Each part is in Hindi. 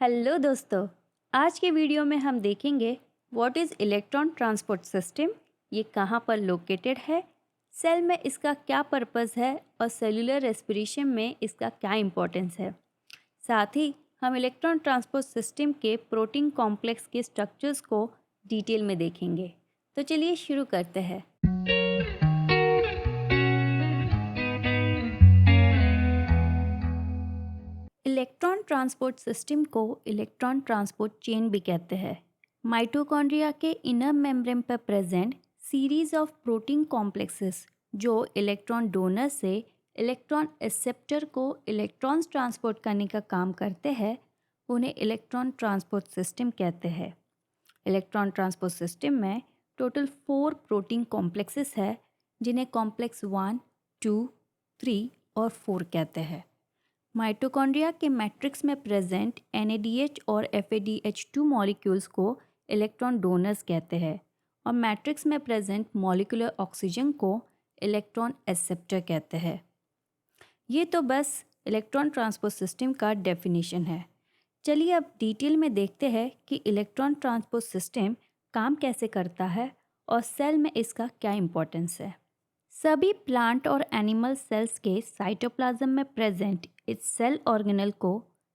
हेलो दोस्तों। आज के वीडियो में हम देखेंगे what is electron transport system, ये कहाँ पर लोकेटेड है, सेल में इसका क्या पर्पस है और सेलुलर रेस्पिरेशन में इसका क्या इम्पोर्टेंस है। साथ ही हम इलेक्ट्रॉन ट्रांसपोर्ट सिस्टम के प्रोटीन कॉम्प्लेक्स के स्ट्रक्चर्स को डिटेल में देखेंगे। तो चलिए शुरू करते हैं। इलेक्ट्रॉन ट्रांसपोर्ट सिस्टम को इलेक्ट्रॉन ट्रांसपोर्ट चेन भी कहते हैं। माइटोकॉन्ड्रिया के इनर मेम्ब्रेन पर present series of protein complexes जो इलेक्ट्रॉन डोनर से इलेक्ट्रॉन एक्सेप्टर को इलेक्ट्रॉन्स ट्रांसपोर्ट करने का काम करते हैं, उन्हें इलेक्ट्रॉन ट्रांसपोर्ट सिस्टम कहते हैं। इलेक्ट्रॉन ट्रांसपोर्ट सिस्टम में टोटल 4 प्रोटीन कॉम्प्लेक्सेस है, जिन्हें कॉम्प्लेक्स 1, 2, 3 और 4 कहते हैं। माइटोकॉन्ड्रिया के मैट्रिक्स में प्रेजेंट NADH और FADH2 मॉलिक्यूल्स को इलेक्ट्रॉन डोनर्स कहते हैं और मैट्रिक्स में प्रेजेंट मॉलिक्यूलर ऑक्सीजन को इलेक्ट्रॉन एक्सेप्टर कहते हैं। ये तो बस इलेक्ट्रॉन ट्रांसपोर्ट सिस्टम का डेफिनेशन है। चलिए अब डिटेल में देखते हैं कि इलेक्ट्रॉन ट्रांसपोर्ट सिस्टम काम कैसे करता है और सेल में इसका क्या इम्पोर्टेंस है। सभी प्लांट और एनिमल सेल्स के साइटोप्लाज्म में प्रेजेंट इस सेल ऑर्गेनल को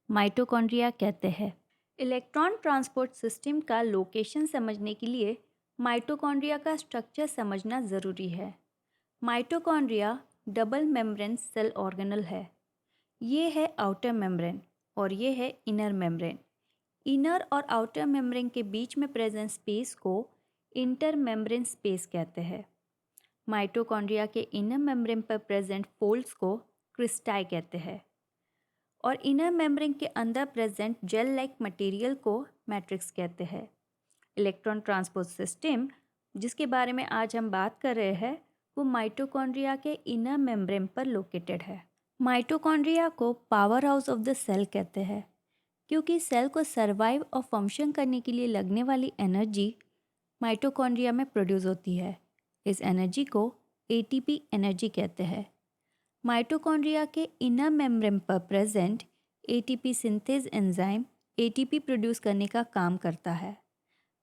माइटोकॉन्ड्रिया कहते हैं। इलेक्ट्रॉन ट्रांसपोर्ट सिस्टम का लोकेशन समझने के लिए माइटोकॉन्ड्रिया का स्ट्रक्चर समझना ज़रूरी है। Mitochondria double membrane cell organelle है। ये है आउटर मेम्ब्रेन और ये है इनर मेम्ब्रेन। इनर और आउटर मेम्ब्रेन के बीच में प्रेजेंट स्पेस को इंटर मेम्ब्रेन स्पेस कहते हैं। माइटोकॉन्ड्रिया के इनर मेम्ब्रेन पर प्रेजेंट फोल्ड्स को क्रिस्टाई कहते हैं और इनर मेम्ब्रेन के अंदर प्रेजेंट जेल लाइक मटेरियल को मैट्रिक्स कहते हैं। इलेक्ट्रॉन ट्रांसपोर्ट सिस्टम जिसके बारे में आज हम बात कर रहे हैं वो माइटोकॉन्ड्रिया के इनर मेम्ब्रेन पर लोकेटेड है। माइटोकॉन्ड्रिया को powerhouse of the cell कहते हैं क्योंकि सेल को सर्वाइव और फंक्शन करने के लिए लगने वाली एनर्जी माइटोकॉन्ड्रिया में प्रोड्यूस होती है। इस एनर्जी को ATP एनर्जी कहते हैं। माइटोकॉन्ड्रिया के इनर मेम्ब्रेन पर present ATP synthase enzyme ATP produce करने का काम करता है,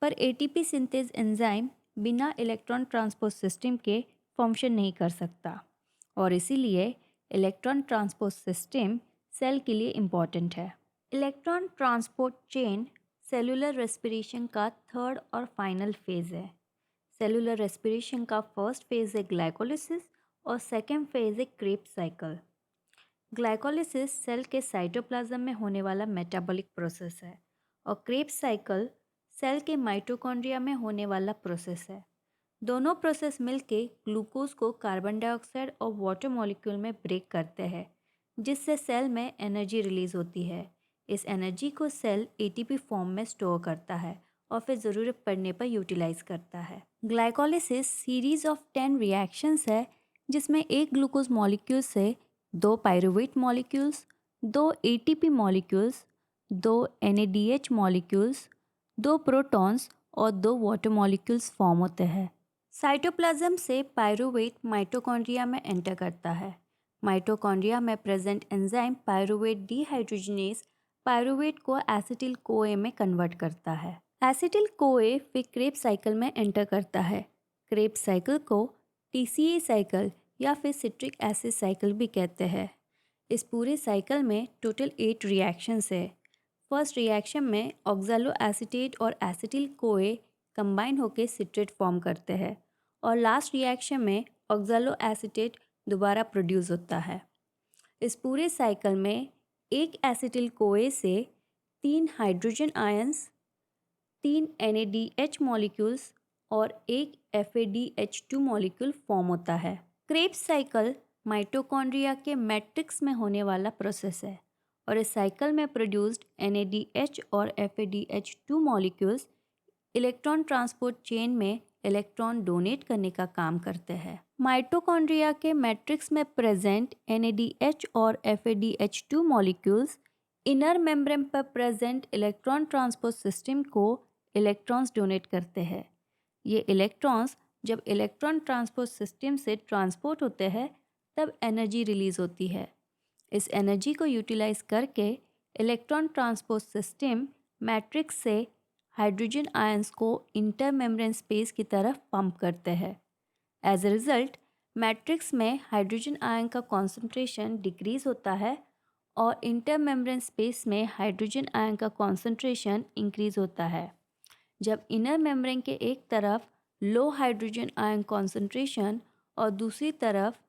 पर ATP सिंथेज एंजाइम बिना इलेक्ट्रॉन ट्रांसपोर्ट सिस्टम के फंक्शन नहीं कर सकता और इसीलिए इलेक्ट्रॉन ट्रांसपोर्ट सिस्टम सेल के लिए इम्पॉर्टेंट है। Electron transport chain cellular respiration का थर्ड और फाइनल फेज है। सेलुलर रेस्पिरेशन का फर्स्ट फेज है ग्लाइकोलिसिस और सेकेंड फेज है क्रेब्स साइकिल। ग्लाइकोलिसिस सेल के साइटोप्लाज्म में होने वाला मेटाबॉलिक प्रोसेस है और क्रेब्स साइकिल सेल के माइटोकॉन्ड्रिया में होने वाला प्रोसेस है। दोनों प्रोसेस मिलके ग्लूकोज को कार्बन डाइऑक्साइड और वाटर मॉलिक्यूल में ब्रेक करते हैं, जिससे सेल में एनर्जी रिलीज होती है। इस एनर्जी को सेल ATP फॉर्म में स्टोर करता है और फिर ज़रूरत पड़ने पर यूटिलाइज करता है। ग्लाइकोलिसिस सीरीज ऑफ 10 रिएक्शंस है, जिसमें एक ग्लूकोज मॉलिक्यूल से 2 pyruvate molecules, 2 ATP molecules, 2 NADH molecules, 2 protons और 2 वाटर मॉलिक्यूल्स फॉर्म होते हैं। साइटोप्लाज्म से पायरुवेट माइटोकॉन्ड्रिया में एंटर करता है। माइटोकॉन्ड्रिया में present enzyme pyruvate dehydrogenase pyruvate को एसिटिल CoA में कन्वर्ट करता है। एसिटिल CoA फिर क्रेब्स साइकिल में एंटर करता है। क्रेब्स साइकिल को TCA साइकिल या फिर सिट्रिक एसिड साइकिल भी कहते हैं। इस पूरे साइकिल में टोटल 8 रिएक्शंस है। फर्स्ट रिएक्शन में ऑक्सैलो एसीटेट और एसिटिल CoA कंबाइन होकर सिट्रेट फॉर्म करते हैं और लास्ट रिएक्शन में ऑक्सैलो एसीटेट दोबारा प्रोड्यूस होता है। इस पूरे साइकिल में एक एसिटिल CoA से 3 हाइड्रोजन आयंस, 3 NADH मॉलिक्यूल्स और एक FADH2 मॉलिक्यूल फॉर्म होता है। क्रेब्स साइकिल माइटोकॉन्ड्रिया के मैट्रिक्स में होने वाला प्रोसेस है और इस साइकिल में प्रोड्यूस्ड NADH और FADH2 molecules electron transport chain में इलेक्ट्रॉन डोनेट करने का काम करते हैं। माइटोकॉन्ड्रिया के मैट्रिक्स में प्रेजेंट NADH और FADH2 मॉलिक्यूल्स इनर मेम्ब्रेन पर प्रेजेंट इलेक्ट्रॉन ट्रांसपोर्ट सिस्टम को इलेक्ट्रॉन्स डोनेट करते हैं। ये इलेक्ट्रॉन्स जब इलेक्ट्रॉन ट्रांसपोर्ट सिस्टम से ट्रांसपोर्ट होते हैं तब एनर्जी रिलीज होती है। इस एनर्जी को यूटिलाइज करके इलेक्ट्रॉन ट्रांसपोर्ट सिस्टम मैट्रिक्स से हाइड्रोजन आयंस को इंटर मेम्ब्रेन स्पेस की तरफ पंप करते हैं। एज ए रिजल्ट मैट्रिक्स में हाइड्रोजन आयन का कॉन्सेंट्रेशन डिक्रीज होता है और इंटर मेम्ब्रेन स्पेस में हाइड्रोजन आयन का कॉन्सेंट्रेशन इंक्रीज होता है। जब इनर मेम्ब्रेन के एक तरफ लो हाइड्रोजन आयन कॉन्सेंट्रेशन और दूसरी तरफ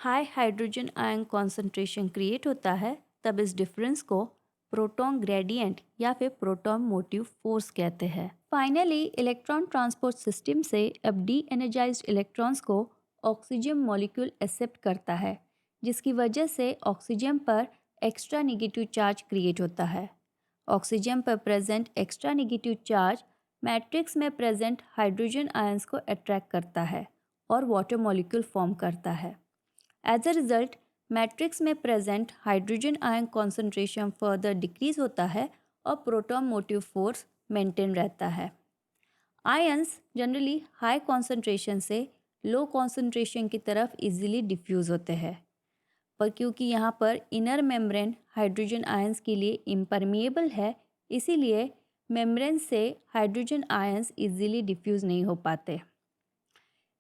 high hydrogen ion concentration create होता है, तब इस डिफरेंस को प्रोटॉन ग्रेडियंट या फिर प्रोटॉन मोटिव फोर्स कहते हैं। फाइनली इलेक्ट्रॉन ट्रांसपोर्ट सिस्टम से अब डी एनर्जाइज्ड इलेक्ट्रॉन्स को ऑक्सीजन मॉलिक्यूल एक्सेप्ट करता है, जिसकी वजह से ऑक्सीजन पर एक्स्ट्रा नेगेटिव चार्ज क्रिएट होता है। ऑक्सीजन पर present extra negative charge matrix में प्रेजेंट हाइड्रोजन आयंस को अट्रैक्ट करता है और वाटर मॉलिक्यूल फॉर्म करता है। एज अ रिजल्ट मैट्रिक्स में present hydrogen ion concentration further decrease होता है और प्रोटॉन मोटिव फोर्स मेंटेन रहता है। आयंस जनरली हाई कॉन्सेंट्रेशन से लो कॉन्सेंट्रेशन की तरफ इजीली डिफ्यूज़ होते हैं, पर क्योंकि यहाँ पर इनर मेम्ब्रेन हाइड्रोजन आयंस के लिए इम्परमिएबल है, इसीलिए मेम्ब्रेन से हाइड्रोजन आयंस इजीली डिफ्यूज़ नहीं हो पाते।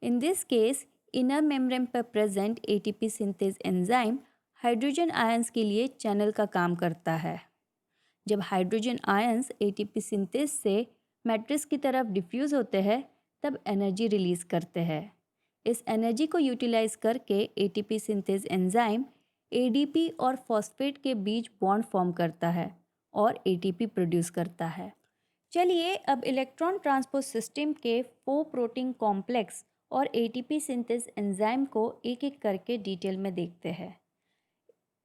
In this case inner membrane पर present ATP synthase enzyme hydrogen ions के लिए चैनल का काम करता है। जब हाइड्रोजन आयंस एटीपी सिंथेज से मैट्रिक्स की तरफ डिफ्यूज़ होते हैं, तब एनर्जी रिलीज़ करते हैं। इस एनर्जी को यूटिलाइज करके एटीपी सिंथेज एंजाइम एडीपी और फॉस्फेट के बीच बॉन्ड फॉर्म करता है और एटीपी प्रोड्यूस करता है। चलिए अब इलेक्ट्रॉन ट्रांसपोर्ट सिस्टम के 4 प्रोटीन कॉम्प्लेक्स और एटीपी सिंथेज एंजाइम को एक एक करके डिटेल में देखते हैं।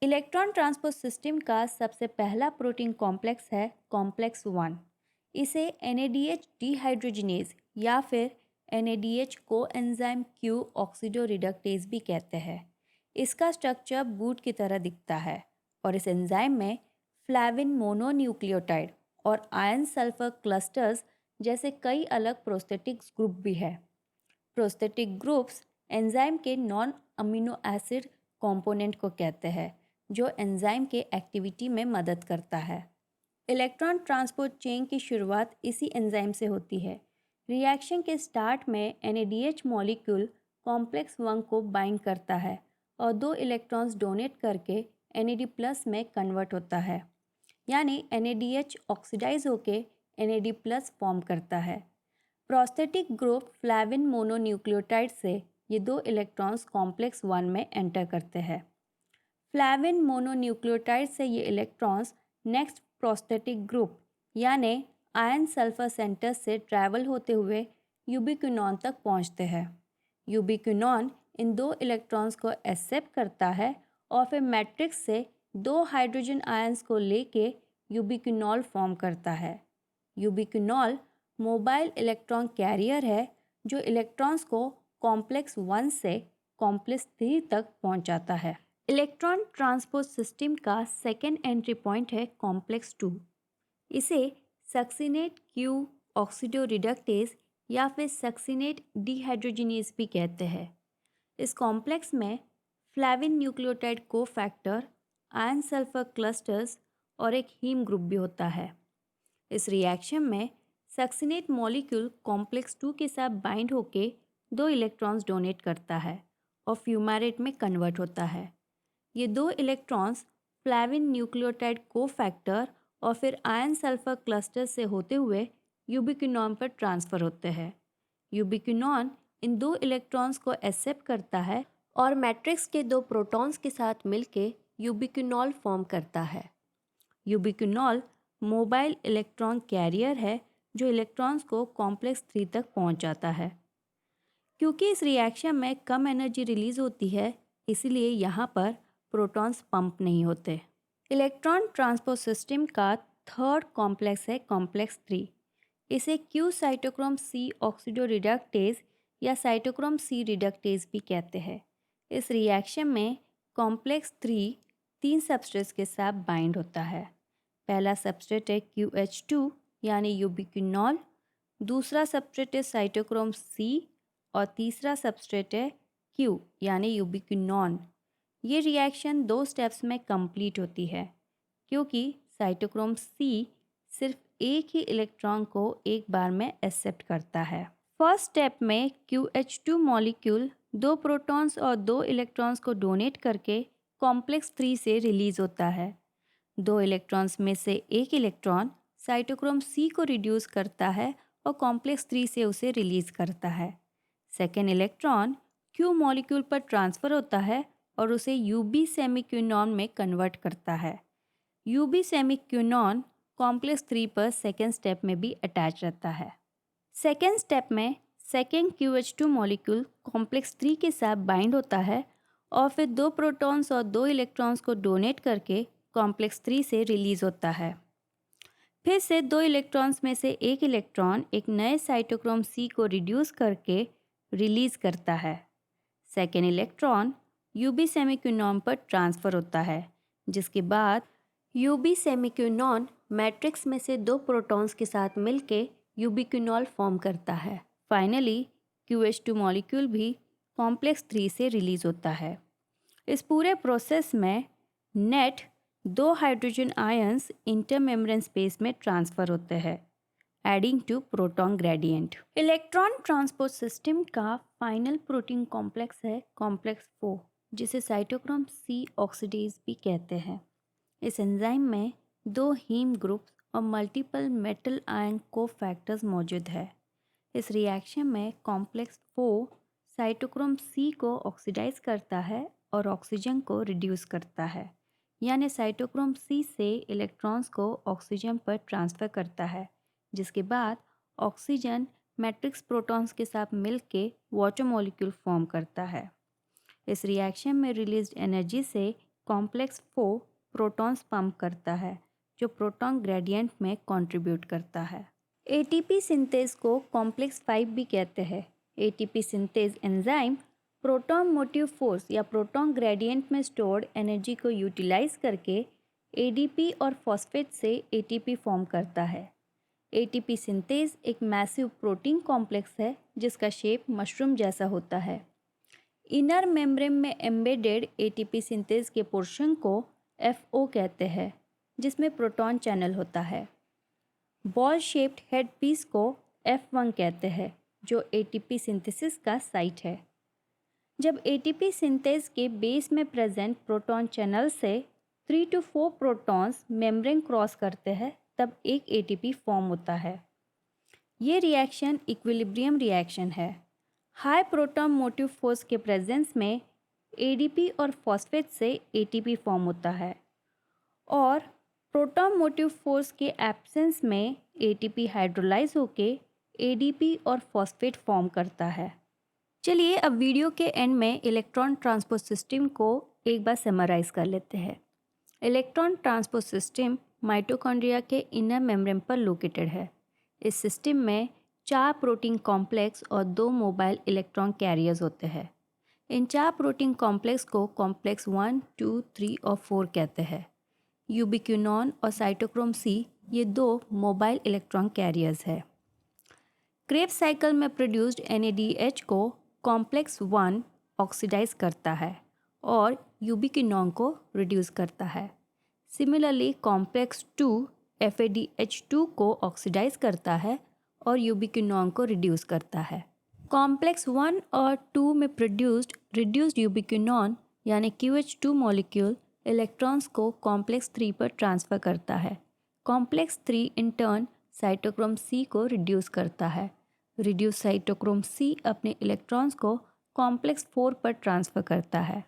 इलेक्ट्रॉन ट्रांसपोर्ट सिस्टम का सबसे पहला प्रोटीन कॉम्प्लेक्स है कॉम्प्लेक्स 1। इसे NADH डिहाइड्रोजिनेज या फिर NADH कोएंजाइम Q ऑक्सीडोरिडक्टेज भी कहते हैं। इसका स्ट्रक्चर बूट की तरह दिखता है और इस एंजाइम में फ्लैविन मोनोन्यूक्लियोटाइड और आयन सल्फर क्लस्टर्स जैसे कई अलग प्रोस्थेटिक ग्रुप भी है। प्रोस्थेटिक ग्रुप्स एंजाइम के नॉन अमीनो एसिड कंपोनेंट को कहते हैं, जो एंजाइम के एक्टिविटी में मदद करता है। इलेक्ट्रॉन ट्रांसपोर्ट चेन की शुरुआत इसी एंजाइम से होती है। रिएक्शन के स्टार्ट में NADH मॉलिक्यूल कॉम्प्लेक्स 1 को बाइंड करता है और 2 इलेक्ट्रॉन्स डोनेट करके NAD+ में कन्वर्ट होता है, यानी NADH ऑक्सीडाइज होके NAD+ फॉर्म करता है। प्रोस्थेटिक ग्रुप फ्लैविन मोनोन्यूक्लियोटाइड से ये 2 इलेक्ट्रॉन्स कॉम्प्लेक्स 1 में एंटर करते हैं। फ्लैविन मोनोन्यूक्लियोटाइड से ये इलेक्ट्रॉन्स नेक्स्ट प्रोस्थेटिक ग्रुप यानी आयन सल्फर सेंटर से ट्रैवल होते हुए यूबिक्विनॉन तक पहुंचते हैं। यूबिक्विनॉन इन 2 इलेक्ट्रॉन्स को एक्सेप्ट करता है और फिर मैट्रिक्स से 2 हाइड्रोजन आयंस को लेके यूबिक्विनॉल फॉर्म करता है। यूबिक्विनॉल मोबाइल इलेक्ट्रॉन कैरियर है जो इलेक्ट्रॉन्स को कॉम्प्लेक्स 1 से कॉम्प्लेक्स 3 तक पहुंचाता है। इलेक्ट्रॉन ट्रांसपोर्ट सिस्टम का सेकेंड एंट्री पॉइंट है कॉम्प्लेक्स 2। इसे सक्सिनेट Q ऑक्सीडोरिडक्टेज या फिर सक्सिनेट डिहाइड्रोजिनेज भी कहते हैं। इस कॉम्प्लेक्स में फ्लैविन nucleotide cofactor, ion sulphur clusters और एक हीम ग्रुप भी होता है। इस रिएक्शन में सक्सिनेट मॉलिक्यूल कॉम्प्लेक्स 2 के साथ बाइंड होके 2 इलेक्ट्रॉन्स डोनेट करता है और फ्यूमारेट में कन्वर्ट होता है। ये 2 इलेक्ट्रॉन्स फ्लैविन न्यूक्लियोटाइड कोफैक्टर और फिर आयन सल्फर क्लस्टर से होते हुए यूबिक्विनॉन पर ट्रांसफ़र होते हैं। यूबिक्विनॉन इन 2 इलेक्ट्रॉन्स को एक्सेप्ट करता है और मैट्रिक्स के 2 प्रोटॉन्स के साथ मिलके यूबिक्विनॉल फॉर्म करता है। यूबिक्विनॉल मोबाइल इलेक्ट्रॉन कैरियर है जो इलेक्ट्रॉन्स को कॉम्प्लेक्स 3 तक पहुंचाता है। क्योंकि इस रिएक्शन में कम एनर्जी रिलीज होती है, इसीलिए यहाँ पर प्रोटॉन्स पंप नहीं होते। इलेक्ट्रॉन ट्रांसपोर्ट सिस्टम का थर्ड कॉम्प्लेक्स है कॉम्प्लेक्स 3। इसे Q साइटोक्रोम C ऑक्सीडोरिडक्टेज या साइटोक्रोम C रिडक्टेज भी कहते हैं। इस रिएक्शन में कॉम्प्लेक्स 3 सबस्ट्रेट्स के साथ बाइंड होता है। पहला सबस्ट्रेट है QH2 यानी यूबिक्विनॉल, दूसरा सबस्ट्रेट है साइटोक्रोम C और तीसरा सबस्ट्रेट है Q यानी यूबिक्विनॉन। ये रिएक्शन 2 स्टेप्स में कंप्लीट होती है क्योंकि साइटोक्रोम सी सिर्फ एक ही इलेक्ट्रॉन को एक बार में एक्सेप्ट करता है। फर्स्ट स्टेप में QH2 मॉलिक्यूल 2 प्रोटॉन्स और 2 इलेक्ट्रॉन्स को डोनेट करके कॉम्प्लेक्स 3 से रिलीज होता है। 2 इलेक्ट्रॉन्स में से एक इलेक्ट्रॉन साइटोक्रोम सी को रिड्यूस करता है और कॉम्प्लेक्स 3 से उसे रिलीज करता है। सेकेंड इलेक्ट्रॉन Q मॉलिक्यूल पर ट्रांसफ़र होता है और उसे UB सेमीक्विनॉन में कन्वर्ट करता है। UB सेमीक्विनॉन कॉम्प्लेक्स 3 पर सेकेंड स्टेप में भी अटैच रहता है। सेकेंड स्टेप में सेकेंड QH2 मॉलिक्यूल कॉम्प्लेक्स 3 के साथ बाइंड होता है और फिर 2 प्रोटॉन्स और 2 इलेक्ट्रॉन्स को डोनेट करके कॉम्प्लेक्स 3 से रिलीज होता है। फिर से 2 इलेक्ट्रॉन्स में से एक इलेक्ट्रॉन एक नए साइटोक्रोम सी को रिड्यूस करके रिलीज करता है। सेकेंड इलेक्ट्रॉन UB सेमीक्विनॉन पर ट्रांसफ़र होता है, जिसके बाद UB सेमीक्विनॉन मैट्रिक्स में से 2 प्रोटॉन्स के साथ मिलके यूबिक्विनॉल फॉर्म करता है। फाइनली QH2 मॉलिक्यूल भी कॉम्प्लेक्स 3 से रिलीज होता है। इस पूरे प्रोसेस में net 2 hydrogen ions intermembrane space में ट्रांसफ़र होते हैं, adding to proton gradient. Electron transport system का फाइनल प्रोटीन कॉम्प्लेक्स है कॉम्प्लेक्स 4, जिसे साइटोक्रोम सी ऑक्सीडेज भी कहते हैं। इस एंजाइम में 2 हीम ग्रुप्स और मल्टीपल मेटल आयन कोफैक्टर्स मौजूद है। इस रिएक्शन में कॉम्प्लेक्स 4 साइटोक्रोम सी को ऑक्सीडाइज करता है और ऑक्सीजन को रिड्यूस करता है, यानी साइटोक्रोम सी से इलेक्ट्रॉन्स को ऑक्सीजन पर ट्रांसफ़र करता है, जिसके बाद ऑक्सीजन मैट्रिक्स प्रोटॉन्स के साथ मिलके वाटर मॉलिक्यूल फॉर्म करता है। इस रिएक्शन में रिलीज्ड एनर्जी से कॉम्प्लेक्स 4 प्रोटॉन्स पंप करता है, जो प्रोटॉन ग्रेडियंट में कंट्रीब्यूट करता है। ATP सिंथेज को कॉम्प्लेक्स 5 भी कहते हैं। ATP synthase enzyme proton motive force या प्रोटॉन ग्रेडियंट में स्टोर्ड एनर्जी को यूटिलाइज करके ADP और फॉस्फेट से ATP फॉर्म करता है। ATP सिंथेज एक मैसिव प्रोटीन कॉम्प्लेक्स है जिसका शेप मशरूम जैसा होता है। इनर मेम्ब्रेन में एम्बेडेड ATP सिंथेज के पोर्शन को FO कहते हैं, जिसमें प्रोटॉन चैनल होता है। बॉल शेप्ड हेड पीस को F1 कहते हैं, जो ATP सिंथेसिस का साइट है। जब ATP सिंथेज के बेस में प्रेजेंट प्रोटॉन चैनल से 3 to 4 प्रोटॉन्स मेम्ब्रेन क्रॉस करते हैं, तब एक ATP फॉर्म होता है। ये रिएक्शन इक्विलिब्रियम रिएक्शन है। हाई प्रोटॉन मोटिव फोर्स के प्रेजेंस में ADP और फॉस्फेट से ATP फॉर्म होता है और प्रोटॉन मोटिव फोर्स के एब्सेंस में ATP हाइड्रोलाइज होके ADP और फॉस्फेट फॉर्म करता है। चलिए अब वीडियो के एंड में इलेक्ट्रॉन ट्रांसपोर्ट सिस्टम को एक बार समराइज कर लेते हैं। इलेक्ट्रॉन ट्रांसपोर्ट सिस्टम माइटोकॉन्ड्रिया के इनर मेम्ब्रेन पर लोकेटेड है। इस सिस्टम में 4 प्रोटीन कॉम्प्लेक्स और 2 मोबाइल इलेक्ट्रॉन कैरियर्स होते हैं। इन 4 प्रोटीन कॉम्प्लेक्स को कॉम्प्लेक्स 1, 2, 3 और 4 कहते हैं। यूबिक्विनॉन और साइटोक्रोम सी ये 2 मोबाइल इलेक्ट्रॉन कैरियर्स है। क्रेब्स साइकिल में प्रोड्यूस्ड NADH को कॉम्प्लेक्स 1 ऑक्सीडाइज करता है और यूबिक्विनॉन को रिड्यूस करता है। सिमिलरली कॉम्प्लेक्स 2 FADH2 को ऑक्सीडाइज करता है और यूबिक्विनॉन को रिड्यूस करता है। कॉम्प्लेक्स 1 और 2 में रिड्यूस्ड यूबिक्विनॉन यानी QH2 मॉलिक्यूल इलेक्ट्रॉन्स को कॉम्प्लेक्स 3 पर ट्रांसफ़र करता है। Complex 3 in turn cytochrome C को रिड्यूस करता है। रिड्यूस साइटोक्रोम सी अपने इलेक्ट्रॉन्स को कॉम्प्लेक्स 4 पर ट्रांसफ़र करता है।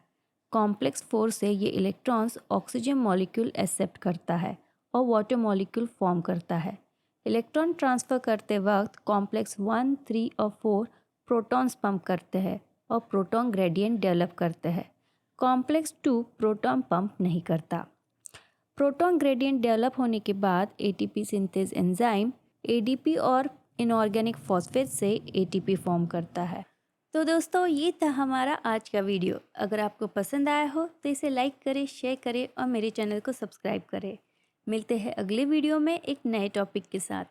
कॉम्प्लेक्स 4 से ये इलेक्ट्रॉन्स ऑक्सीजन मॉलिक्यूल एक्सेप्ट करता है और वाटर मॉलिक्यूल फॉर्म करता है। इलेक्ट्रॉन ट्रांसफ़र करते वक्त कॉम्प्लेक्स 1, 3 और 4 प्रोटॉन्स पंप करते हैं और प्रोटॉन ग्रेडियंट डेवलप करते हैं। कॉम्प्लेक्स 2 प्रोटॉन पंप नहीं करता। प्रोटॉन ग्रेडियंट डेवलप होने के बाद ATP सिंथेज एंजाइम ADP और इनऑर्गेनिक फॉस्फेट से ATP फॉर्म करता है। तो दोस्तों ये था हमारा आज का वीडियो। अगर आपको पसंद आया हो तो इसे लाइक करें, शेयर करें और मेरे चैनल को सब्सक्राइब करें। मिलते हैं अगले वीडियो में एक नए टॉपिक के साथ।